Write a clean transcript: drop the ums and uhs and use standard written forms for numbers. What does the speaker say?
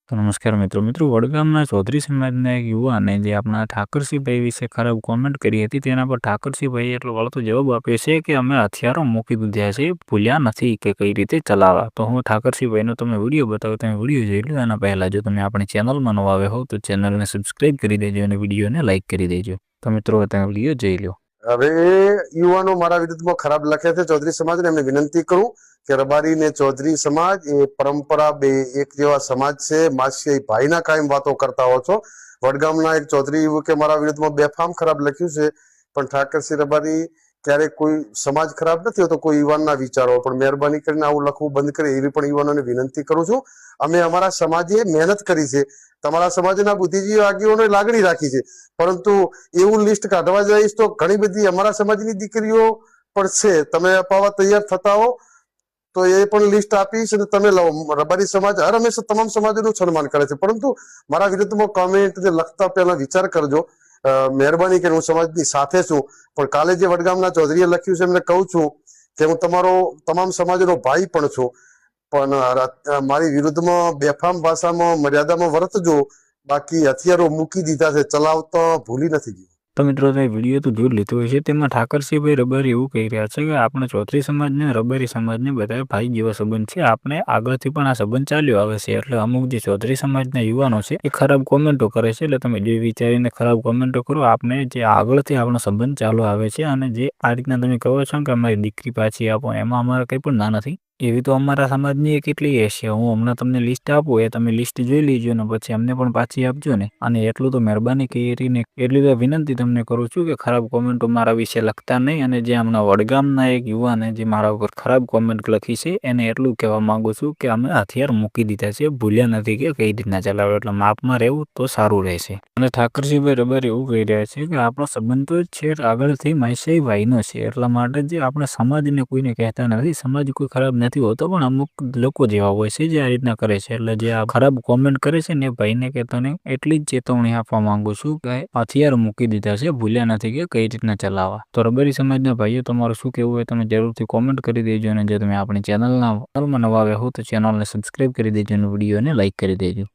તો નમસ્કાર મિત્રો વડગામના ચૌધરી સમાજના એક યુવાને જે આપણા ઠાકરસિંહભાઈ વિશે ખરાબ કોમેન્ટ કરી હતી તેના પર ઠાકરસિંહભાઈએ એટલો વળતો જવાબ આપ્યો છે કે અમે હથિયારો મૂકી દીધા છે, ભૂલ્યા નથી કે કઈ રીતે ચલાવવા. તો હું ઠાકરસિંહભાઈનો તમે વિડીયો બતાવો, તમે વિડીયો જોઈ લો. એના પહેલાં જો તમે આપણી ચેનલમાં નવા આવ્યા હો તો ચેનલને સબસ્ક્રાઈબ કરી દેજો અને વિડીયોને લાઇક કરી દેજો. તો મિત્રો તમે વિડીયો જોઈ લો. હવે યુવાનો મારા વિરુદ્ધમાં ખરાબ લખે છે ચૌધરી સમાજને, એમને વિનંતી કરું કે રબારી ને ચૌધરી સમાજ એ પરંપરા બે એક જેવા સમાજ છે. માસી ભાઈના કાયમ વાતો કરતા હો છો. વડગામના એક ચૌધરી યુવકે મારા વિરુદ્ધમાં બેફામ ખરાબ લખ્યું છે, પણ ઠાકરસિંહ રબારી ક્યારેક કોઈ સમાજ ખરાબ નથી હોતો, કોઈ યુવાનના વિચારો. પણ મહેરબાની કરીને આવું લખવું બંધ કરે એવી પણ યુવાનોને વિનંતી કરું છું. અમે અમારા સમાજે મહેનત કરી છે, તમારા સમાજના બુદ્ધિજીવી આગેવાનોએ લાગણી રાખી છે, પરંતુ એવું લિસ્ટ કાઢવા જઈશ તો ઘણી બધી અમારા સમાજની દીકરીઓ પણ છે. તમે અપાવવા તૈયાર થતા હો તો એ પણ લિસ્ટ આપીશ અને તમે લાવો. રબારી સમાજ હર હંમેશા તમામ સમાજોનું સન્માન કરે છે, પરંતુ મારા વિરુદ્ધમાં કોમેન્ટ લખતા પહેલા વિચાર કરજો. મહેરબાની કરીને હું સમાજની સાથે છું, પણ કાલે જે વડગામના ચૌધરીએ લખ્યું છે એમને કહું છું કે હું તમારો તમામ સમાજનો ભાઈ પણ છું, પણ મારી વિરુદ્ધમાં બેફામ ભાષામાં મર્યાદામાં વર્તજો. બાકી હથિયારો મૂકી દીધા છે, ચલાવતા ભૂલી નથી ગયું. તો મિત્રો તમે વિડીયો તો જોઈ લીધો હોય છે. તેમાં ઠાકરસિંહભાઈ રબારી એવું કહી રહ્યા છે કે આપણે ચૌધરી સમાજને રબારી સમાજને બધા ભાઈ જેવા સંબંધ છે, આપણે આગળથી પણ આ સંબંધ ચાલ્યો આવે છે. એટલે અમુક જે ચૌધરી સમાજના યુવાનો છે એ ખરાબ કોમેન્ટો કરે છે. એટલે તમે જે વિચારીને ખરાબ કોમેન્ટો કરો, આપણે જે આગળથી આપણો સંબંધ ચાલુ આવે છે અને જે આ રીતના તમે કહો છો કે અમારી દીકરી પાછી આપો, એમાં અમારે કંઈ પણ ના નથી. એવી તો અમારા સમાજની એ કેટલી હશે. હું હમણાં તમને લિસ્ટ આપું, એ તમે લિસ્ટ જોઈ લીજો ને પછી અમને પણ પાછી આપજો ને. અને એટલું તો મહેરબાની કરીને એટલી તો વિનંતી તમને કરું છું કે ખરાબ કોમેન્ટો મારા વિશે લખતા નહીં. અને જે હમણાં વડગામના એક યુવાને જે મારા ઉપર ખરાબ કોમેન્ટ લખી છે એને એટલું કહેવા માંગુ છું કે અમે હથિયાર મૂકી દીધા છે, ભૂલ્યા નથી કે કઈ રીતના ચલાવો. એટલે માપમાં રહેવું તો સારું રહેશે. અને ઠાકરસિંહભાઈ રબારી એવું કહી રહ્યા છે કે આપણો સંબંધ તો છે આગળથી માસીભાઈ ભાઈનો છે, એટલા માટે જ આપણે સમાજને કોઈને કહેતા નથી. સમાજ કોઈ ખરાબ નથી હોતો, પણ અમુક લોકો જેવા હોય છે જે આ રીતના કરે છે. એટલે જે આ ખરાબ કોમેન્ટ કરે છે ને એ ભાઈને કે તને એટલી જ ચેતવણી આપવા માંગુ છું કે હથિયાર મૂકી દીધા છે, ભૂલ્યા નથી કે કઈ રીતના ચલાવવા. તો રબારી સમાજના ભાઈઓ તમારું શું કહેવું હોય તમે જરૂરથી કોમેન્ટ કરી દેજો. અને જો તમે આપણી ચેનલમાં નવા આવ્યા હો તો ચેનલને સબસ્ક્રાઈબ કરી દેજો અને વિડીયોને લાઇક કરી દેજો.